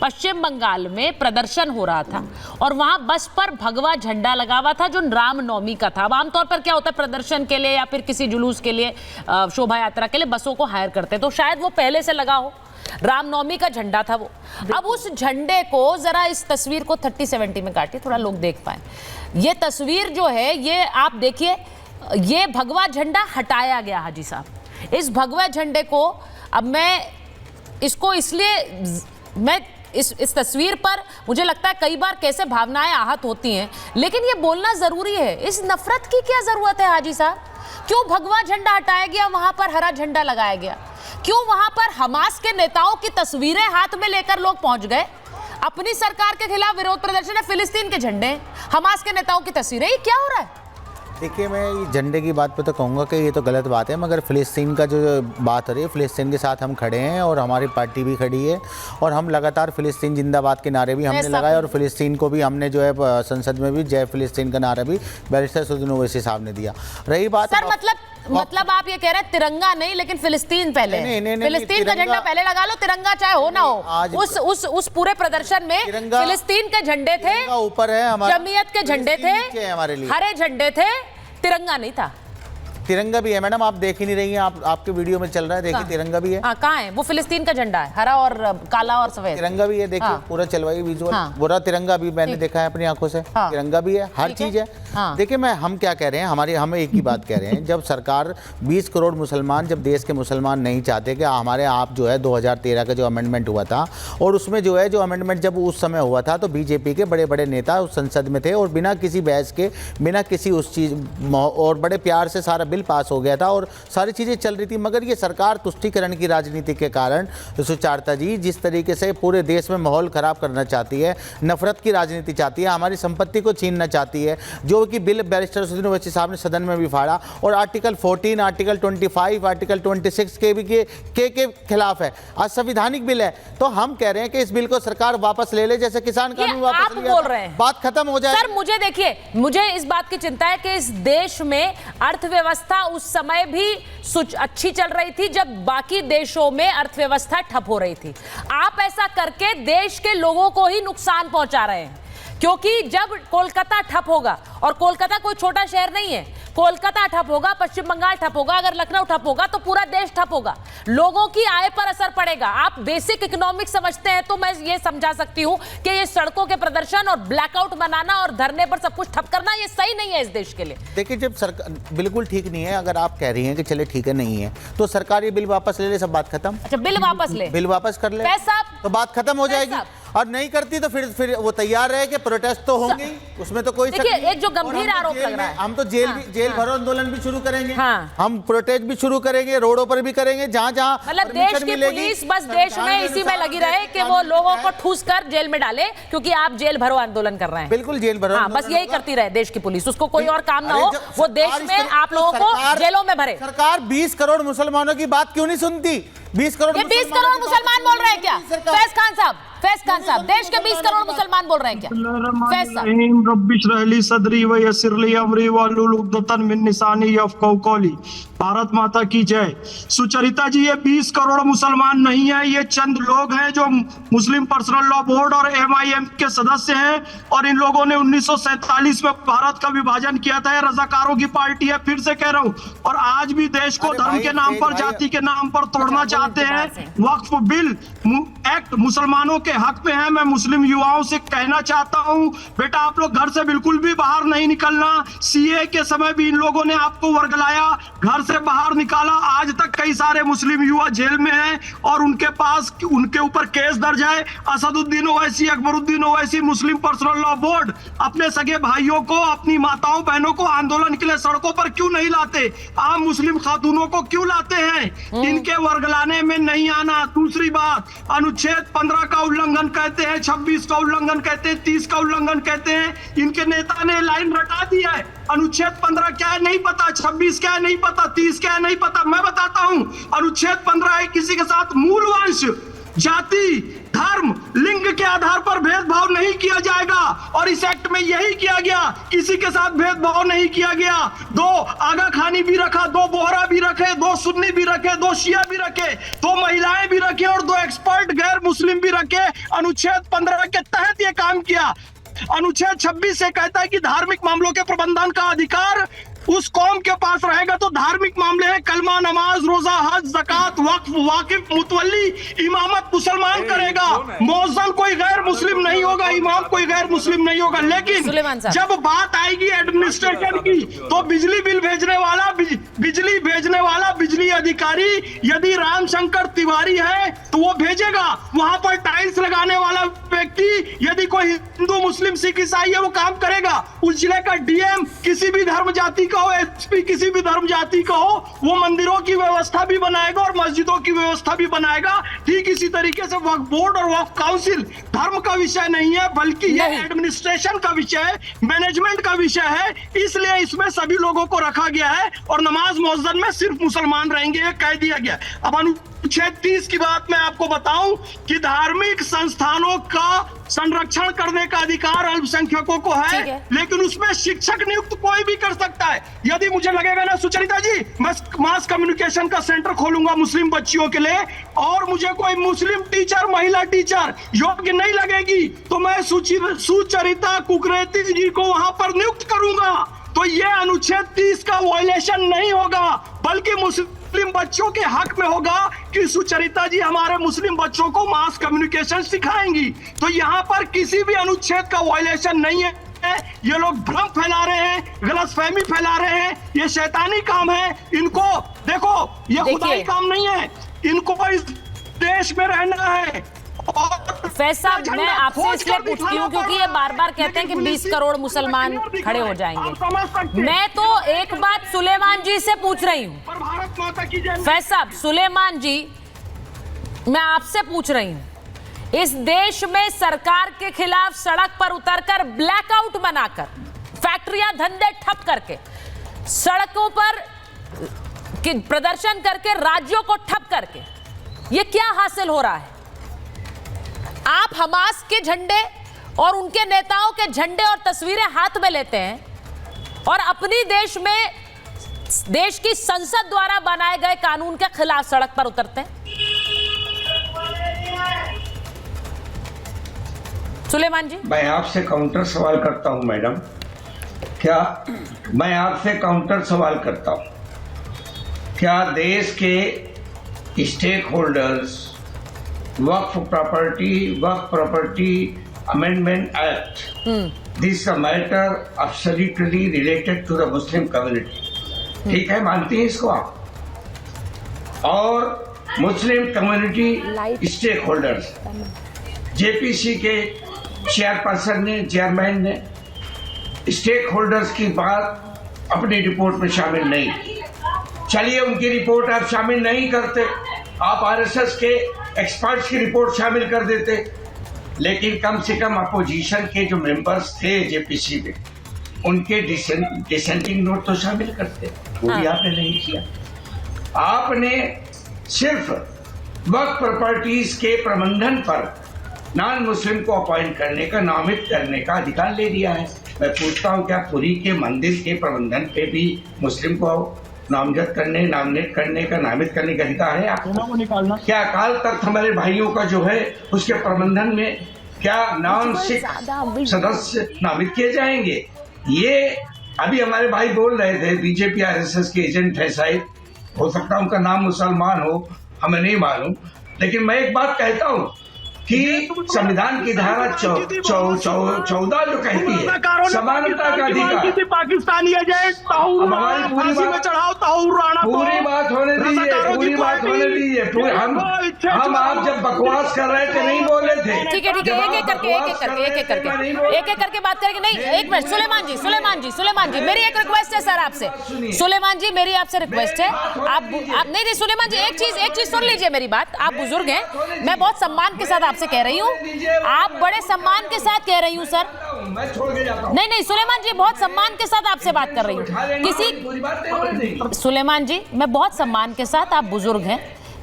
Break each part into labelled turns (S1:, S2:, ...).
S1: पश्चिम बंगाल में प्रदर्शन हो रहा था और वहां बस पर भगवा झंडा लगा हुआ था जो रामनवमी का था। अब आमतौर पर क्या होता है, प्रदर्शन के लिए या फिर किसी जुलूस के लिए, शोभा यात्रा के लिए बसों को हायर करते हैं, तो शायद वो पहले से लगा हो, रामनवमी का झंडा था वो। अब उस झंडे को जरा इस तस्वीर को 30-70 में काटिए, थोड़ा लोग देख पाए। ये तस्वीर जो है ये आप देखिए, ये भगवा झंडा हटाया गया हाजी साहब। इस भगवा झंडे को अब मैं इसको इसलिए मैं इस तस्वीर पर मुझे लगता है कई बार कैसे भावनाएं आहत होती हैं, लेकिन ये बोलना जरूरी है। इस नफरत की क्या जरूरत है हाजी साहब? क्यों भगवा झंडा हटाया गया, वहां पर हरा झंडा लगाया गया? क्यों वहां पर हमास के नेताओं की तस्वीरें हाथ में लेकर लोग पहुंच गए? अपनी सरकार के खिलाफ विरोध प्रदर्शन है, फिलिस्तीन के झंडे, हमास के नेताओं की तस्वीरें, ये क्या हो रहा है?
S2: देखिए, मैं ये झंडे की बात पे तो कहूँगा कि ये तो गलत बात है, मगर फ़िलिस्तीन का जो बात हो रही है, फ़िलिस्तीन के साथ हम खड़े हैं और हमारी पार्टी भी खड़ी है और हम लगातार फ़िलिस्तीन जिंदाबाद के नारे भी हमने लगाए और फ़िलिस्तीन को भी हमने जो है संसद में भी जय फ़िलिस्तीन का नारा भी बैरिस्टर असदुद्दीन ओवैसी साहब ने दिया। रही बात
S1: सर, मतलब आप ये कह रहे हैं तिरंगा नहीं, लेकिन फिलिस्तीन पहले, फिलिस्तीन का झंडा पहले लगा लो, तिरंगा चाहे हो ना हो। उस पूरे प्रदर्शन में फिलिस्तीन के झंडे थे,
S2: ऊपर है हमारे
S1: जमीयत के झंडे थे,
S2: हमारे लिए
S1: हरे झंडे थे, तिरंगा नहीं था।
S2: तिरंगा भी है मैडम, आप देख ही नहीं रही हैं, आपके वीडियो में चल रहा है, देखिए तिरंगा भी है।
S1: हाँ, कहाँ है वो? फिलिस्तीन का झंडा है, हरा और काला और सफेद।
S2: तिरंगा भी है, देखिए पूरा चलवाई विजुअल, पूरा तिरंगा भी मैंने देखा है अपनी आंखों से। तिरंगा भी है, हर चीज है। देखिए, हम क्या कह रहे हैं, हम एक ही बात कह रहे हैं, जब सरकार 20 करोड़ मुसलमान, जब देश के मुसलमान नहीं चाहते कि हमारे आप जो है 2013 का जो अमेंडमेंट हुआ था, और उसमें जो है जो अमेंडमेंट जब उस समय हुआ था तो बीजेपी के बड़े बड़े नेता उस संसद में थे और बिना किसी बहस के, बिना किसी उस चीज और बड़े प्यार से सारा बिल पास हो गया था और सारी चीज़ें चल रही थी। मगर ये सरकार तुष्टीकरण की राजनीति के कारण, सुचारता जी, जिस तरीके से पूरे देश में माहौल खराब करना चाहती है, नफरत की राजनीति चाहती है, हमारी संपत्ति को छीनना चाहती है, जो कि बिल बैरिस्टर असदुद्दीन ओवैसी साहब ने सदन में भी फाड़ा और आर्टिकल 14, आर्टिकल 25, आर्टिकल 26 के खिलाफ है, असंवैधानिक बिल है। तो हम कह रहे हैं कि इस बिल को सरकार वापस ले ले, जैसे किसान कानून वापस लिया,
S1: बोल रहे हैं,
S2: बात खत्म हो जाए।
S1: सर, मुझे देखिए, मुझे इस बात की चिंता है कि इस देश में अर्थव्यवस्था उस समय भी अच्छी चल रही थी जब बाकी देशों में अर्थव्यवस्था ठप हो रही थी। आप ऐसा करके देश के लोगों को ही नुकसान पहुंचा रहे हैं, क्योंकि जब कोलकाता ठप होगा, और कोलकाता कोई छोटा शहर नहीं है, कोलकाता ठप होगा, पश्चिम बंगाल ठप होगा, अगर लखनऊ ठप होगा तो पूरा देश ठप होगा, लोगों की आय पर असर पड़ेगा। आप बेसिक इकोनॉमिक्स समझते हैं तो मैं ये समझा सकती हूं कि ये सड़कों के प्रदर्शन और ब्लैकआउट बनाना और धरने पर सब कुछ ठप करना ये सही नहीं है इस देश के लिए।
S2: देखिए, जब सरकार बिल्कुल ठीक नहीं है, अगर आप कह रही हैं कि चले ठीक है नहीं है, तो सरकार ये बिल वापस ले ले, सब बात खत्म।
S1: अच्छा, बिल वापस ले,
S2: बिल वापस कर ले, तो बात खत्म हो जाएगी। और नहीं करती तो फिर वो तैयार है कि प्रोटेस्ट तो होंगे, उसमें तो कोई
S1: देखिए, एक जो गंभीर आरोप लग रहा है,
S2: हम तो जेल भरो आंदोलन भी शुरू करेंगे, हम प्रोटेस्ट भी शुरू करेंगे, रोडों पर भी करेंगे, जहां
S1: मतलब देश की पुलिस बस देश में इसी में लगी रहे कि वो लोगों को ठूस कर जेल में डाले, क्योंकि आप जेल भरो आंदोलन कर रहे हैं।
S2: बिल्कुल, जेल भरो,
S1: बस यही करती रहे देश की पुलिस, उसको कोई और काम ना हो, वो देश में आप लोगों को जेलों में भरे।
S2: सरकार 20 करोड़ मुसलमानों की बात क्यों नहीं सुनती? 20 करोड़
S1: मुसलमान बोल रहे हैं क्या? फैज खान साहब, देश के 20 करोड़ मुसलमान बोल रहे हैं क्या? फैज साहब,
S3: रब्बिश रहली सदरी व यस्सिरली अमरी वहलुल उक़दतन मिन लिसानी यफ़क़हू क़ौली। भारत माता की जय। सुचरिता जी, ये 20 करोड़ मुसलमान नहीं है, ये चंद लोग हैं जो मुस्लिम पर्सनल लॉ बोर्ड और MIM के सदस्य हैं, और इन लोगों ने 1947 में भारत का विभाजन किया था। रजाकारों की पार्टी है, फिर से कह रहा हूँ, और आज भी देश को धर्म के नाम पर, जाति के नाम पर तोड़ना चाहते हैं। वक्फ बिल एक्ट मुसलमानों के हक में है। मैं मुस्लिम युवाओं से कहना चाहता हूं, बेटा आप लोग घर से बिल्कुल भी बाहर नहीं निकलना। CA के समय भी इन लोगों ने आपको वर्गलाया, घर से बाहर निकाला। आज तक कई सारे मुस्लिम युवा जेल में हैं और उनके ऊपर केस दर्ज है। असदुद्दीन ओवैसी, अकबरुद्दीन ओवैसी, मुस्लिम पर्सनल लॉ बोर्ड अपने सगे भाइयों को, अपनी माताओं बहनों को आंदोलन के लिए सड़कों पर क्यों नहीं लाते? आम मुस्लिम खातूनों को क्यों लाते हैं? इनके वर्गलाने में नहीं आना। दूसरी बात, अनुच्छेद 15 का उल्लंघन कहते हैं, 26 का उल्लंघन कहते हैं, 30 का उल्लंघन कहते हैं। इनके नेता ने लाइन रटा दी है। अनुच्छेद 15 क्या है नहीं पता, 26 क्या है नहीं पता, 30 क्या है नहीं पता। मैं बताता हूं, अनुच्छेद 15 है किसी के साथ मूल वंश, जाति, धर्म, लिंग के आधार पर भेदभाव नहीं किया जाएगा। और इस एक्ट में यही किया गया, किसी के साथ भेदभाव नहीं किया गया। 2 आगा खानी भी रखा, 2 बोहरा भी रखे, 2 सुन्नी भी रखे, 2 शिया भी रखे, 2 महिलाएं भी रखे और 2 एक्सपर्ट गैर मुस्लिम भी रखे। अनुच्छेद 15 के तहत यह काम किया। अनुच्छेद 26 से कहता है कि धार्मिक मामलों के प्रबंधन का अधिकार उस कौम के पास रहेगा। तो धार्मिक मामले हैं कलमा, नमाज, रोजा, हज, ज़कात, वक्फ, वाकिफ, मुतवल्ली, इमामत मुसलमान करेगा। मौज़न कोई गैर मुस्लिम नहीं होगा, इमाम कोई गैर मुस्लिम नहीं होगा। लेकिन जब बात आएगी एडमिनिस्ट्रेशन की तो बिजली बिल भेजने वाला, बिजली अधिकारी यदि रामशंकर तिवारी है तो वो भेजेगा। वहां पर टाइल्स लगाने वाला व्यक्ति यदि कोई हिंदू, मुस्लिम, सिख, ईसाई है वो काम करेगा। उस जिले का डीएम किसी भी धर्म जाति का हो, एसपी किसी भी धर्म जाति का हो, वो मंदिरों की व्यवस्था भी बनाएगा और मस्जिदों की व्यवस्था भी बनाएगा। ठीक इसी तरीके से वक्फ बोर्ड और वक्फ काउंसिल धर्म का विषय नहीं है, बल्कि ये एडमिनिस्ट्रेशन का विषय है, मैनेजमेंट का विषय है। इसलिए इसमें सभी लोगों को रखा गया है और नमाज मौज़न में सिर्फ मुसलमान रहेंगे, ये कह दिया गया। अब अनुच्छेद 30 की बात मैं आपको बताऊं कि धार्मिक संस्थानों का संरक्षण करने का अधिकार अल्पसंख्यकों को है, लेकिन उसमें शिक्षक नियुक्त कोई भी कर सकता है। यदि मुझे लगेगा ना सुचरिता जी, मैं मास कम्युनिकेशन का सेंटर खोलूंगा मुस्लिम बच्चियों के लिए और मुझे कोई मुस्लिम टीचर, महिला टीचर योग्य नहीं लगेगी तो मैं सुचरिता कुकरेती जी को वहां पर नियुक्त करूंगा। तो ये अनुच्छेद 30 का वायलेशन नहीं होगा, बल्कि मुस्लिम बच्चों के हक में होगा कि सुचरिता जी हमारे मुस्लिम बच्चों को मास कम्युनिकेशन सिखाएंगी। तो यहाँ पर किसी भी अनुच्छेद का वायलेशन नहीं है। ये लोग भ्रम फैला रहे हैं, गलतफहमी फैला रहे हैं, ये शैतानी काम है। इनको देखो, ये खुदाई काम नहीं है, इनको इस देश में रहना है।
S1: फैज साहब, मैं आपसे इसलिए पूछती हूँ क्योंकि ये बार बार कहते हैं कि 20 करोड़ मुसलमान खड़े हो जाएंगे। मैं तो एक बात सुलेमान जी से पूछ रही हूँ। फैज साहब, सुलेमान जी, मैं आपसे पूछ रही हूँ, इस देश में सरकार के खिलाफ सड़क पर उतरकर ब्लैकआउट बनाकर, फैक्ट्रियां, धंधे ठप करके, सड़कों पर प्रदर्शन करके, राज्यों को ठप करके, ये क्या हासिल हो रहा है? आप हमास के झंडे और उनके नेताओं के झंडे और तस्वीरें हाथ में लेते हैं और अपनी देश में, देश की संसद द्वारा बनाए गए कानून के खिलाफ सड़क पर उतरते हैं। सुलेमान जी,
S4: मैं आपसे काउंटर सवाल करता हूं मैडम, क्या मैं आपसे काउंटर सवाल करता हूं, क्या देश के stake holders Waqf property amendment act, this a matter absolutely related to the Muslim community, ठीक है, मानती हैं इसको आप? और Muslim community stake holders, JPC के चेयरमैन ने स्टेक होल्डर्स की बात अपनी रिपोर्ट में शामिल नहीं। चलिए, उनकी रिपोर्ट आप शामिल नहीं करते, आप आरएसएस के एक्सपर्ट्स की रिपोर्ट शामिल कर देते, लेकिन कम से कम अपोजिशन के जो मेंबर्स थे जेपीसी में, उनके डिसेंटिंग नोट तो शामिल करते, वो भी आपने नहीं किया। आपने सिर्फ वक्फ प्रॉपर्टीज के प्रबंधन पर नॉन मुस्लिम को अपॉइंट करने का, नामित करने का अधिकार ले लिया है। मैं पूछता हूँ, क्या पुरी के मंदिर के प्रबंधन पे भी मुस्लिम को नामजद करने, नामिनेट करने का, नामित करने का अधिकार है आपको? क्या अकाल तख्त हमारे भाइयों का जो है उसके प्रबंधन में क्या नॉन सिख सदस्य नामित किए जाएंगे? ये अभी हमारे भाई बोल रहे थे, बीजेपी आरएसएस के एजेंट है शायद, हो सकता है उनका नाम मुसलमान हो, हमें नहीं मालूम, लेकिन मैं एक बात कहता हूँ कि संविधान की धारा 14 जो कहती है समानता का अधिकार,
S3: पाकिस्तानी एजेंट
S4: हमारी पूरी बात होने दीजिए, हम आप जब बकवास कर रहे थे नहीं बोले थे।
S1: ठीक है, एक एक करके बात करेंगे। नहीं, एक मिनट, सुलेमान जी, मेरी एक रिक्वेस्ट है सर आपसे। सुलेमान जी, मेरी आपसे रिक्वेस्ट है, आप नहीं, सुलेमान जी, एक चीज सुन लीजिए मेरी बात। आप बुजुर्ग हैं, मैं बहुत सम्मान के साथ आपसे कह रही हूँ, आप बड़े सम्मान के साथ कह रही हूँ सर। नहीं, सुलेमान जी, बहुत सम्मान के साथ आपसे बात कर रही हूँ। सुलेमान जी, मैं बहुत सम्मान के साथ, आप बुजुर्ग हैं,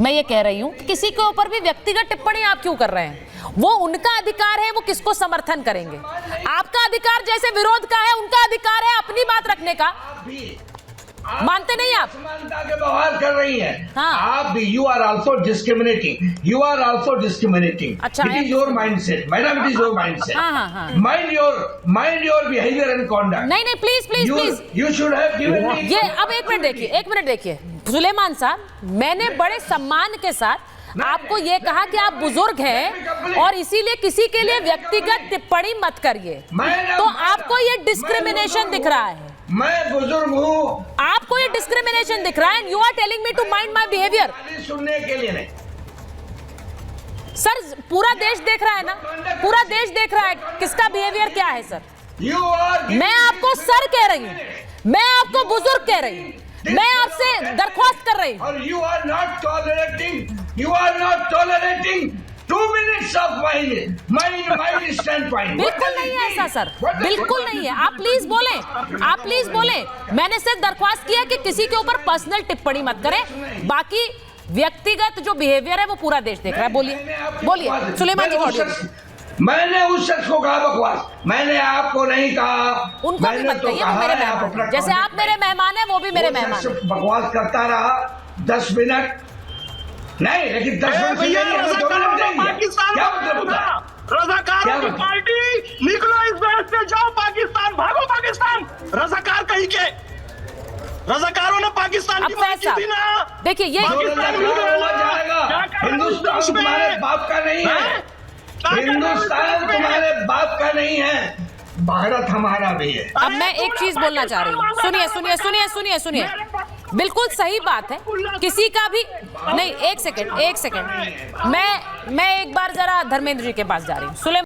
S1: मैं ये कह रही हूँ कि किसी के ऊपर भी व्यक्तिगत टिप्पणी आप क्यों कर रहे हैं? वो उनका अधिकार है, वो किसको समर्थन करेंगे। आपका अधिकार जैसे विरोध का है, उनका अधिकार है अपनी बात रखने का। मानते नहीं आप?
S4: समानता के व्यवहार कर रही हैं।
S1: हाँ।
S4: आप भी, you are also discriminating, you are also discriminating.
S1: अच्छा,
S4: it is your mindset madam, it is your mindset.
S1: हाँ।
S4: Mind your behaviour and conduct.
S1: नहीं please
S4: you should have given me.
S1: ये अब एक मिनट देखिए सुलेमान साहब, मैंने बड़े सम्मान के साथ आपको ये कहा कि आप बुजुर्ग हैं और इसीलिए किसी के लिए व्यक्तिगत टिप्पणी मत करिए, तो आपको ये डिस्क्रिमिनेशन दिख रहा है।
S4: मैं बुजुर्ग हूँ,
S1: आपको ये डिस्क्रिमिनेशन दिख रहा है, you are telling me to mind my behaviour.
S4: सुनने के लिए नहीं
S1: सर, पूरा देश देख रहा है ना, पूरा देश देख रहा है किसका बिहेवियर क्या है सर। मैं आपको सर कह रही हूँ, मैं आपको बुजुर्ग कह रही हूँ, मैं आपसे दरख्वास्त कर रही हूँ।
S4: और you are not tolerating 2 minutes of my standpoint.
S1: बिल्कुल नहीं है ऐसा सर, बिल्कुल नहीं है। आप प्लीज बोलें, मैंने सिर्फ दरख्वास्त किया कि किसी के ऊपर पर्सनल टिप्पणी मत करें, बाकी व्यक्तिगत जो बिहेवियर है वो पूरा देश देख रहा है। बोलिए सुलेमान जी।
S4: मैंने उस शख्स को कहा बकवास, मैंने आपको नहीं कहा।
S1: उनको भी मत कहिए, वो मेरे मेहमान हैं। जैसे आप मेरे मेहमान हैं, वो भी मेरे मेहमान हैं।
S4: बकवास करता रहा 10 मिनट नहीं, लेकिन 10 मिनट से नहीं, हमें 2 मिनट देंगे। क्या मतलब होता है?
S3: रज़ाकारों की पार्टी, निकलो इस देश से, जाओ पाकिस्तान, भागो पाकिस्तान। रज़ाकार कहीं के, रज़ाकारों ने पाकिस्तान की मांग की थी ना।
S1: देखिए ये
S4: हिंदुस्तान तुम्हारे बाप का नहीं है, हिंदुस्तान तुम्हारे बाप का नहीं है, भारत हमारा भी है।
S1: अब मैं एक चीज बोलना चाह रही हूँ, सुनिए, बिल्कुल सही बात है, किसी का भी नहीं। एक सेकंड, मैं एक बार जरा धर्मेंद्र जी के पास जा रही हूँ।